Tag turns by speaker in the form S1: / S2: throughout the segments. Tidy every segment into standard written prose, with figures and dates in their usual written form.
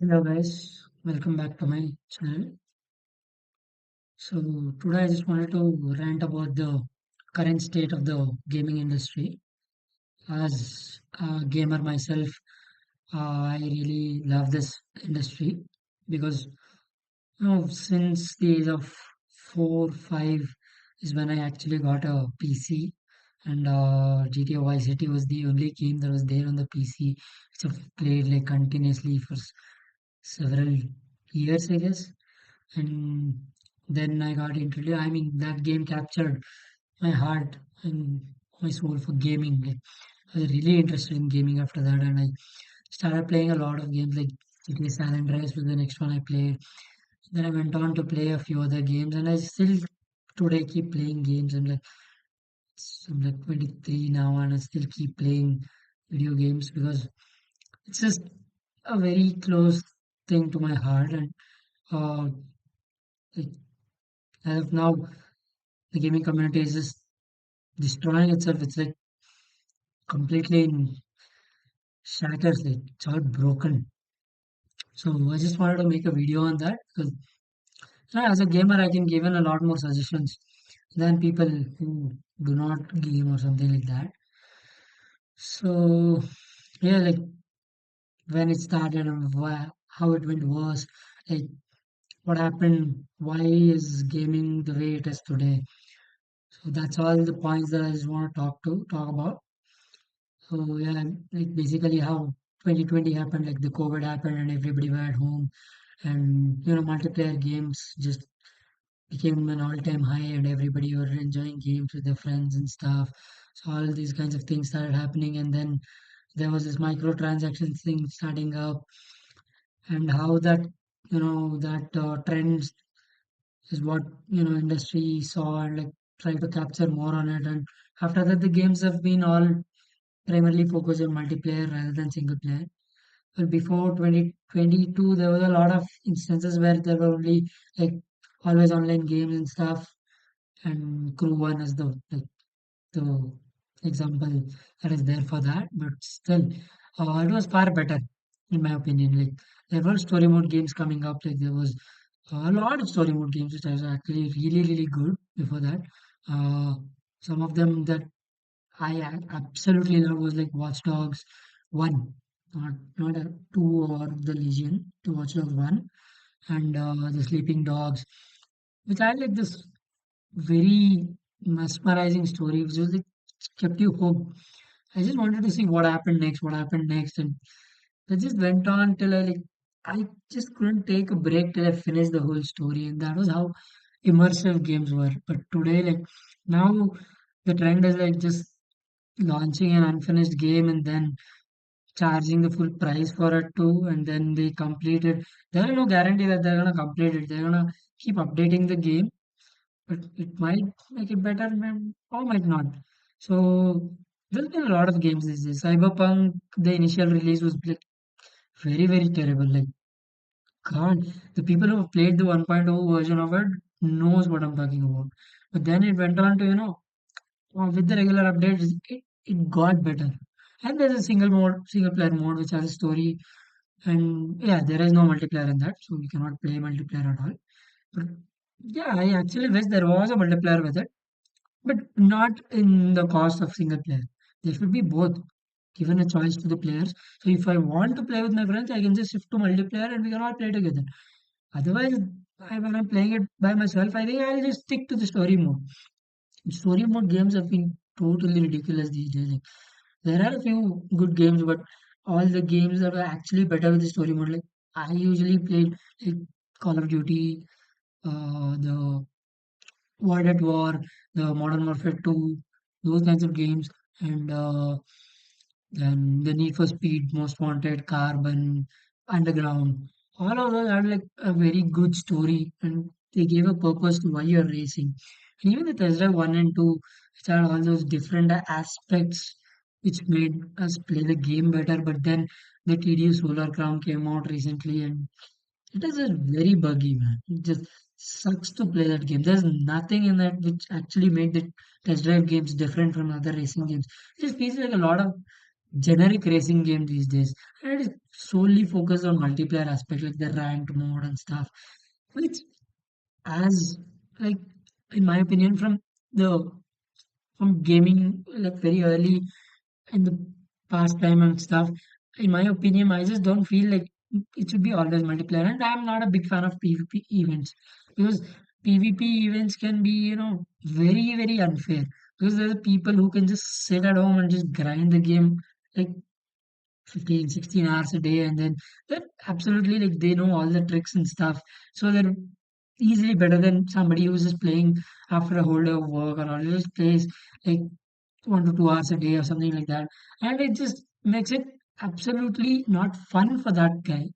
S1: Hello guys, welcome back to my channel. So today I just wanted to rant about the current state of the gaming industry. As a gamer myself, I really love this industry because since the age of 4, 5 is when I actually got a PC, and GTA Vice City was the only game that was there on the PC, which I've played like continuously for several years, I guess. And then I got introduced. I mean, that game captured my heart and my soul for gaming. Like, I was really interested in gaming after that, and I started playing a lot of games like GTA San Andreas was the next one I played. Then I went on to play a few other games, and I still today keep playing games. I'm like 23 now, and I still keep playing video games because it's just a very close thing to my heart. And uh, like, as of now, the gaming community is just destroying itself. It's like completely in shatters. Like it's all broken. So I just wanted to make a video on that because as a gamer, I can give in a lot more suggestions than people who do not game or something like that. So yeah, like when it started and how it went worse, like what happened, why is gaming the way it is today? So that's all the points that I just want to talk about. So yeah, like basically how 2020 happened, like the COVID happened and everybody were at home, and multiplayer games just became an all-time high and everybody were enjoying games with their friends and stuff. So all these kinds of things started happening, and then there was this microtransactions thing starting up, and how that trends is what industry saw and like try to capture more on it. And after that, the games have been all primarily focused on multiplayer rather than single player. Well, before 2022, there was a lot of instances where there were only like always online games and stuff, and Crew One is the example that is there for that. But still, it was far better in my opinion. Like there were story mode games coming up. Like there was a lot of story mode games which was actually really good before that. Uh, some of them that absolutely love was like Watch Dogs 1, not a 2 or the Legion, to Watch Dogs 1, and the Sleeping Dogs, which had like this very mesmerizing story, which was like kept you hooked. I just wanted to see what happened next, and it just went on till I just couldn't take a break till I finished the whole story, and that was how immersive games were. But today, like now, the trend is like just launching an unfinished game and then charging the full price for it too, and then they complete it. There is no guarantee that they're gonna complete it. They're gonna keep updating the game, but it might make it better, or might not. So there's been a lot of games these days. Cyberpunk, the initial release was like very terrible. Like God, the people who have played the 1.0 version of it knows what I'm talking about. But then it went on to with the regular updates, it got better. And there's a single player mode which has a story, and yeah, there is no multiplayer in that, so you cannot play multiplayer at all. But yeah, I actually wish there was a multiplayer with it, but not in the cost of single player. There should be both, given a choice to the players. So if I want to play with my friends, I can just shift to multiplayer and we can all play together. Otherwise, when I'm playing it by myself, I think I'll just stick to the story mode. Story mode games have been totally ridiculous these days. Like, there are a few good games, but all the games that are actually better with the story mode, like I usually played like Call of Duty, the World at War, the Modern Warfare 2, those kinds of games, and then the Need for Speed, Most Wanted, Carbon, Underground. All of those had like a very good story, and they gave a purpose to why you're racing. And even the Tesla 1 and 2, which had all those different aspects which made us play the game better. But then the TDU Solar Crown came out recently, and it is just very buggy, man. It just sucks to play that game. There's nothing in that which actually made the test drive games different from other racing games. It just feels like a lot of generic racing game these days. And it is solely focused on multiplayer aspect like the ranked mode and stuff. Which as like in my opinion the from gaming like very early in the past time and stuff, in my opinion, I just don't feel like it should be always multiplayer. And I'm not a big fan of PvP events because PvP events can be, very, very unfair. Because there are people who can just sit at home and just grind the game like 15, 16 hours a day, and then they're absolutely like they know all the tricks and stuff. So they're easily better than somebody who's just playing after a whole day of work or all just plays like 1 to 2 hours a day or something like that. And it just makes it absolutely not fun for that guy,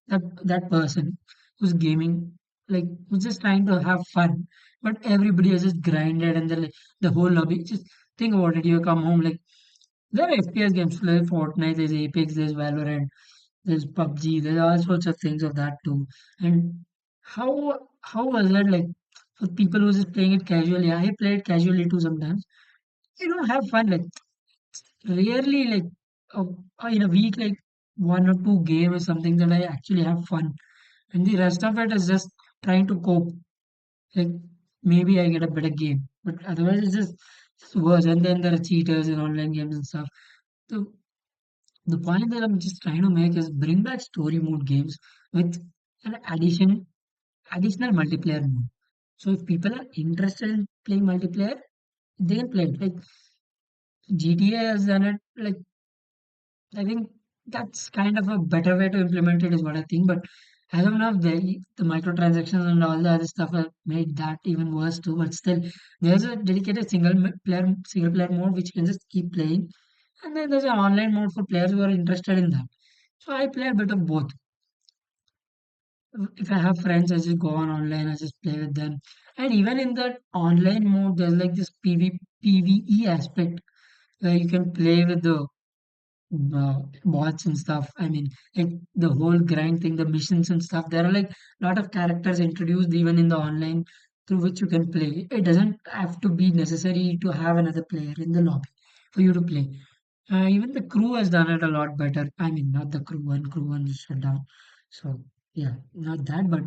S1: that person who's gaming, like who's just trying to have fun. But everybody has just grinded and the whole lobby. Just think about it. You come home like there are FPS games like Fortnite, there's Apex, there's Valorant, there's PUBG, there's all sorts of things of that too. And how was that like for people who just playing it casually? I play it casually too sometimes. You don't have fun like rarely like uh, in a week like 1 or 2 games or something that I actually have fun, and the rest of it is just trying to cope. Like maybe I get a better game, but otherwise it's worse. And then there are cheaters in online games and stuff. So the point that I'm just trying to make is bring back story mode games with an additional multiplayer mode. So if people are interested in playing multiplayer, they can play it. Like GTA has done it. Like I think that's kind of a better way to implement it, is what I think. But as of now, the microtransactions and all the other stuff have made that even worse too. But still, there's a dedicated single player mode which you can just keep playing, and then there's an online mode for players who are interested in that. So I play a bit of both. If I have friends, I just go on online, I just play with them. And even in that online mode, there's like this PvE aspect where you can play with the bots and stuff. I mean, like the whole grind thing, the missions and stuff. There are like a lot of characters introduced even in the online through which you can play. It doesn't have to be necessary to have another player in the lobby for you to play. Even the crew has done it a lot better. I mean, not the crew one is shut down. So yeah, not that, but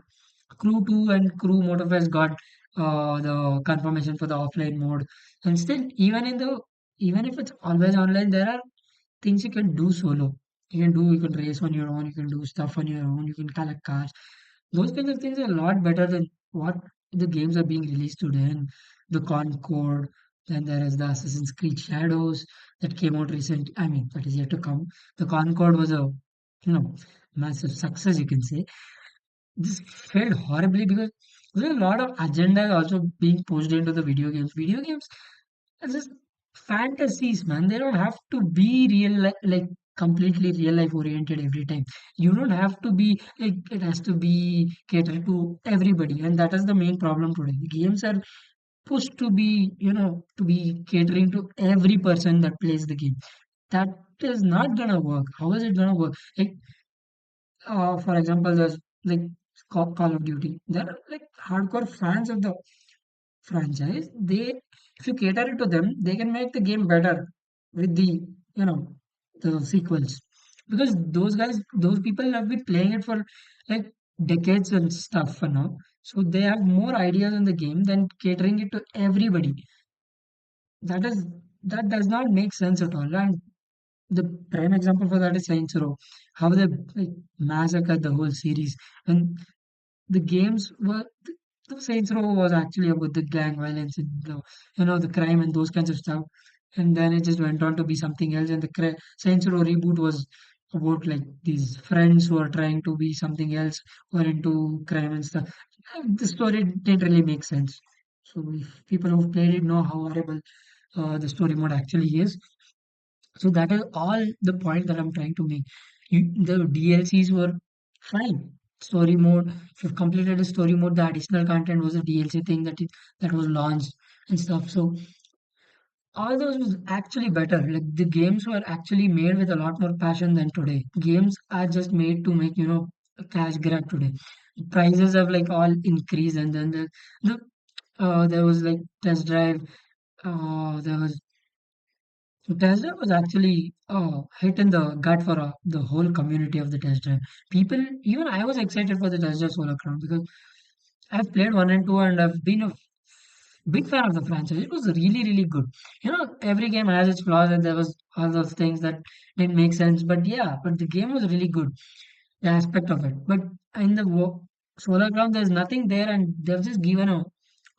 S1: crew two and crew motive has got the confirmation for the offline mode. And still, even if it's always online, there are things you can do solo. You can race on your own, you can do stuff on your own, you can collect cars. Those kinds of things are a lot better than what the games are being released today. And the Concord, then there is the Assassin's Creed Shadows that came out recently. I mean, that is yet to come. The Concord was a, massive success, you can say. This failed horribly because there's a lot of agenda also being pushed into the video games. Video games are just fantasies, man. They don't have to be like completely real life oriented every time. You don't have to be like it has to be catered to everybody, and that is the main problem today. Games are pushed to be, to be catering to every person that plays the game. That is not gonna work. How is it gonna work? Like, for example, there's like Call of Duty. There are like hardcore fans of the franchise. If you cater it to them, they can make the game better with you know, the sequels. Because those people have been playing it for like decades and stuff for now. So they have more ideas in the game than catering it to everybody. That is that does not make sense at all. And the prime example for that is Saints Row. How they like massacred the whole series. And the games were the Saints Row was actually about the gang violence and the crime and those kinds of stuff, and then it just went on to be something else. And the Saints Row reboot was about like these friends who are trying to be something else, who are into crime and stuff. The story didn't really make sense. So if people who've played it know how horrible the story mode actually is. So that is all the point that I'm trying to make. The DLCs were fine. Story mode, if you've completed the story mode, the additional content was a DLC thing that was launched and stuff. So all those was actually better. Like the games were actually made with a lot more passion than today. Games are just made to make, a cash grab today. Prices have like all increased, and then there was like test drive. There was So test drive was actually hit in the gut for the whole community of the test drive. People, even I was excited for the test drive solo crown because I've played one and two, and I've been a big fan of the franchise. It was really, really good. Every game has its flaws, and there was all those things that didn't make sense. But yeah, but the game was really good, the aspect of it. But in the solar ground, there's nothing there, and they've just given a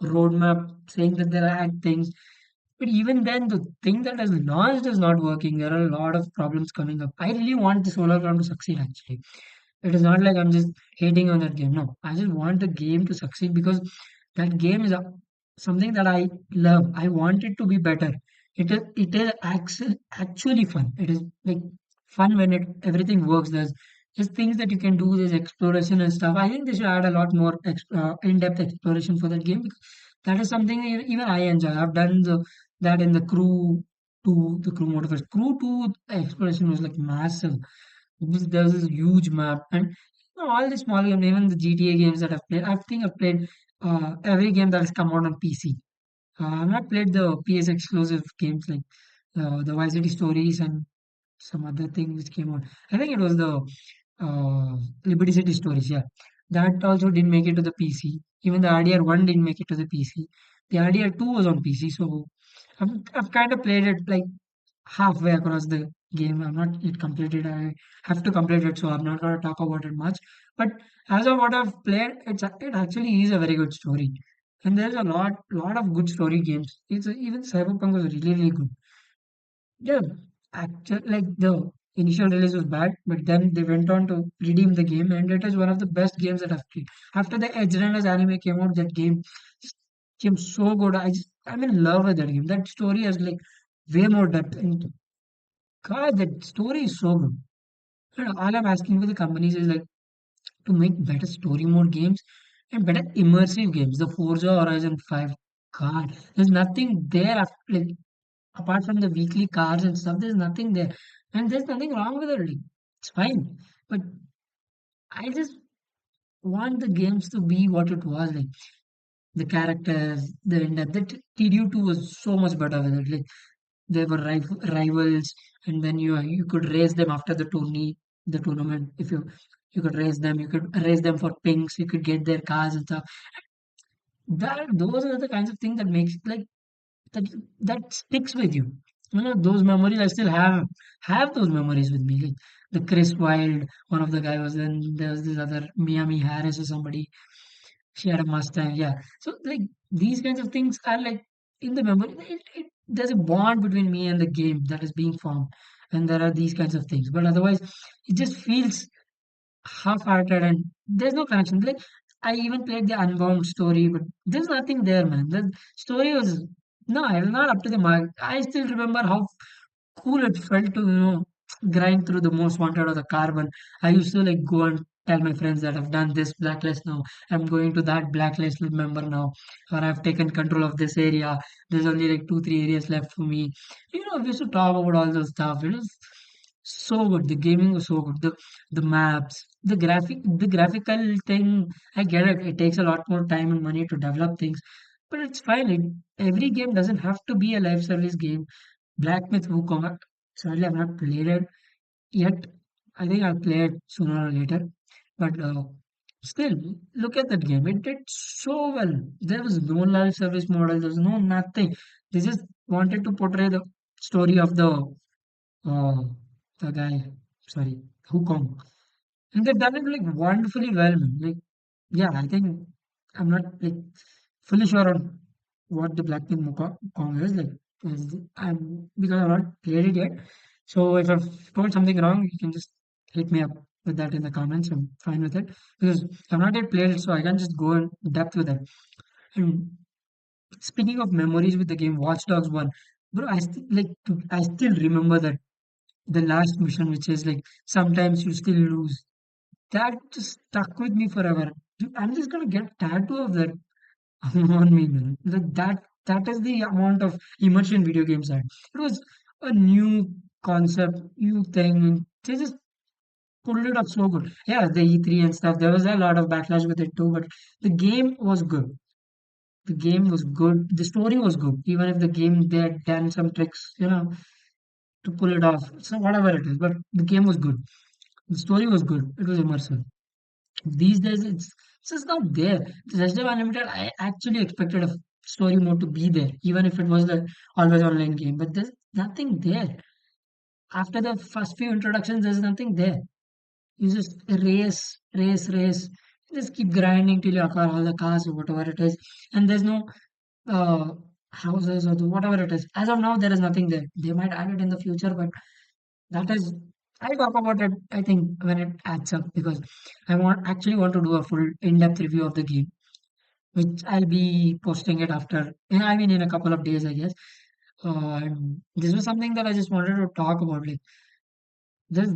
S1: roadmap saying that there are things. But even then, the thing that has launched is not working. There are a lot of problems coming up. I really want the solar ground to succeed. Actually, it is not like I'm just hating on that game. No, I just want the game to succeed because that game is something that I love. I want it to be better. It is actually fun. It is like fun when everything works. There's things that you can do. There's exploration and stuff. I think they should add a lot more in-depth exploration for that game because that is something even I enjoy. I've done that in the Crew 2, the Crew Motorfest. Crew 2 exploration was like massive. There's this huge map, and all the small games, even the GTA games that I've played. I think I've played every game that has come out on PC. I've not played the PS exclusive games like the Vice City Stories and some other thing which came out. I think it was the Liberty City Stories. Yeah, that also didn't make it to the PC. Even the RDR one didn't make it to the PC. The RDR two was on PC, so I've kind of played it like halfway across the game. I'm not yet completed. I have to complete it, so I'm not gonna talk about it much. But as of what I've played, it actually is a very good story, and there's a lot of good story games. Even Cyberpunk was really really good. Yeah, actually, like the initial release was bad, but then they went on to redeem the game, and it is one of the best games that I've played. After the Edge Runners anime came out, that game just came so good. I'm in love with that game. That story has like way more depth, and God, that story is so good. And all I'm asking for the companies is like to make better story mode games and better immersive games. The Forza Horizon 5, God, there's nothing there after, like apart from the weekly cars and stuff. There's nothing there, and there's nothing wrong with it. Like, it's fine, but I just want the games to be what it was. Like the characters, the in-depth. The TDU2 was so much better with it. Like they were rivals, and then you could raise them after the tournament. If you could raise them for pinks. You could get their cars and stuff. Those are the kinds of things that makes like that sticks with you. Those memories I still have those memories with me. Like the Chris Wilde, one of the guy was, then there was this other Miami Harris or somebody. She had a Mustang, yeah. So like these kinds of things are like in the memory. There's a bond between me and the game that is being formed, and there are these kinds of things. But otherwise, it just feels half-hearted and there's no connection. Like I even played the Unbound story, but there's nothing there, man. The story was no, I was not up to the mark. I still remember how cool it felt to grind through the most wanted of the carbon. I used to like go and tell my friends that I've done this blacklist now. I'm going to that blacklist member now, or I've taken control of this area. There's only like two, three areas left for me. We used to talk about all those stuff. It was so good. The gaming was so good. The maps, the graphical thing. I get it. It takes a lot more time and money to develop things, but it's fine. Every game doesn't have to be a live service game. Black Myth Wukong. Sadly, I've not played it yet. I think I'll play it sooner or later. But still, look at that game. It did so well. There was no live service model. There was no nothing. They just wanted to portray the story of uh, the guy. Sorry, Wukong. And they've done it like wonderfully well, man. Like, yeah, I think I'm not like fully sure on what the Blackpink Kong is like. Because I've not played it yet. So if I've told something wrong, you can just hit me up with that in the comments. I'm fine with it because I've not yet played it, so I can just go in depth with it. And speaking of memories with the game, Watch Dogs One, bro, I still remember that the last mission, which is like sometimes you still lose. That just stuck with me forever. Dude, I'm just gonna get tattoo of that on me, man. That is the amount of immersion video games had. It was a new concept, new thing. They just pulled it off so good. Yeah, the E3 and stuff. There was a lot of backlash with it too, but the game was good. The game was good. The story was good. Even if the game they had done some tricks. to pull it off. So whatever it is, but the game was good. The story was good. It was immersive. These days, it's just not there. The Resident Evil Unlimited, I actually expected a story mode to be there, even if it was the always online game. But there's nothing there. After the first few introductions, there's nothing there. You just race, race, race. Just keep grinding till you acquire all the cars or whatever it is. And there's no uh, houses or whatever it is. As of now, there is nothing there. They might add it in the future, but that is, I'll talk about it, I think, when it adds up because I want to do a full in-depth review of the game, which I'll be posting it after, I mean, in a couple of days, I guess. And this was something that I just wanted to talk about. Like, this,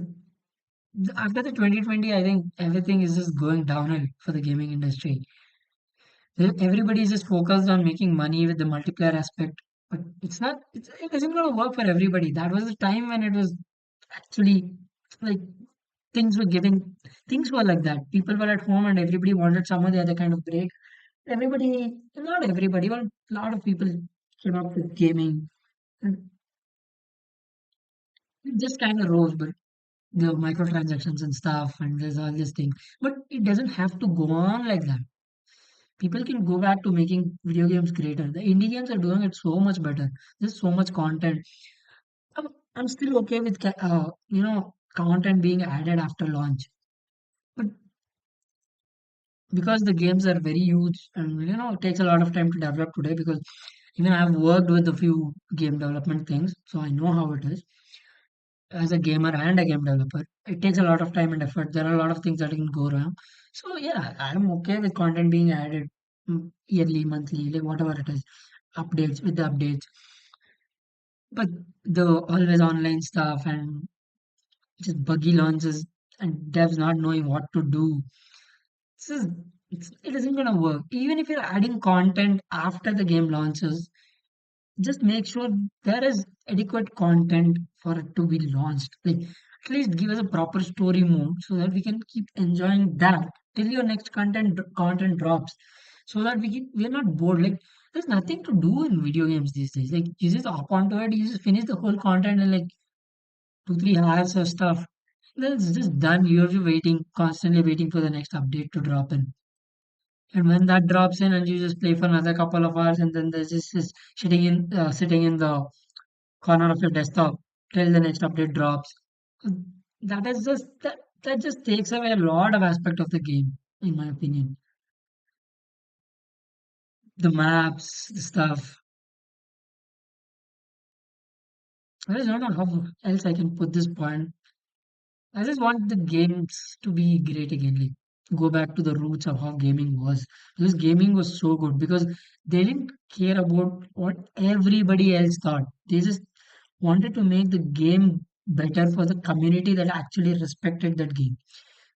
S1: after the 2020, I think everything is just going downhill for the gaming industry. Everybody is just focused on making money with the multiplayer aspect, but it isn't going to work for everybody. That was the time when it was actually like things were giving, things were like that. People were at home and everybody wanted some the other kind of break. Everybody, not everybody, but a lot of people came up with gaming and it just kind of rose, but the microtransactions and stuff, and there's all this thing. But it doesn't have to go on like that. People can go back to making video games greater. The indie games are doing it so much better. There's so much content. I'm still okay with content being added after launch, but because the games are very huge and it takes a lot of time to develop today. Because even I've worked with a few game development things, so I know how it is as a gamer and a game developer. It takes a lot of time and effort. There are a lot of things that can go wrong. So yeah, I'm okay with content being added yearly, monthly, like whatever it is, updates with the updates. But the always online stuff and just buggy launches and devs not knowing what to do. This is, it isn't gonna work. Even if you're adding content after the game launches, just make sure there is adequate content for it to be launched. Like at least give us a proper story mode so that we can keep enjoying that till your next content drops. So that we're not bored. Like there's nothing to do in video games these days. Like you just hop onto it, you just finish the whole content in like 2 3 hours or stuff. Then it's just done. You're waiting, constantly waiting for the next update to drop in. And when that drops in, and you just play for another couple of hours, and then there's just this sitting in the corner of your desktop till the next update drops. That is just that just takes away a lot of aspect of the game, in my opinion. The maps, the stuff. I just don't know how else I can put this point. I just want the games to be great again, like go back to the roots of how gaming was. Because gaming was so good because they didn't care about what everybody else thought. They just wanted to make the game better for the community that actually respected that game.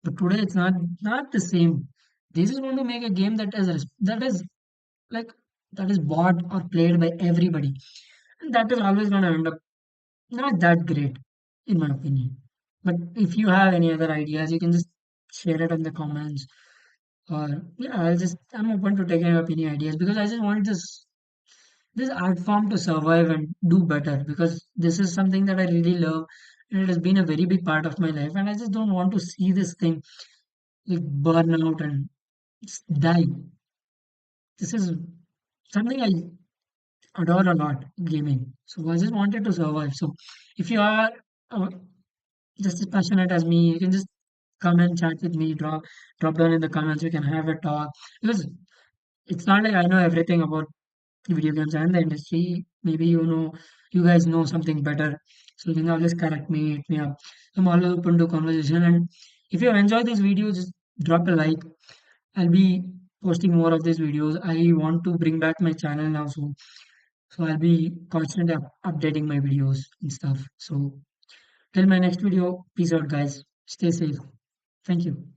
S1: But today it's not the same. They just want to make a game that is like that is bought or played by everybody, and that is always going to end up not that great, in my opinion. But if you have any other ideas, you can just share it in the comments. Or yeah, I'm open to taking up any ideas because I just want this art form to survive and do better because this is something that I really love and it has been a very big part of my life and I just don't want to see this thing like burn out and just die. This is something I adore a lot, gaming. So I just wanted to survive. So if you are uh, just as passionate as me, you can just come and chat with me, drop down in the comments, we can have a talk. Because it's not like I know everything about video games and the industry. Maybe you guys know something better. So you can always correct me, hit me up. I'm always open to conversation. And if you enjoyed this video, just drop a like. I'll be posting more of these videos. I want to bring back my channel now, so I'll be constantly updating my videos and stuff. So till my next video, peace out, guys. Stay safe. Thank you.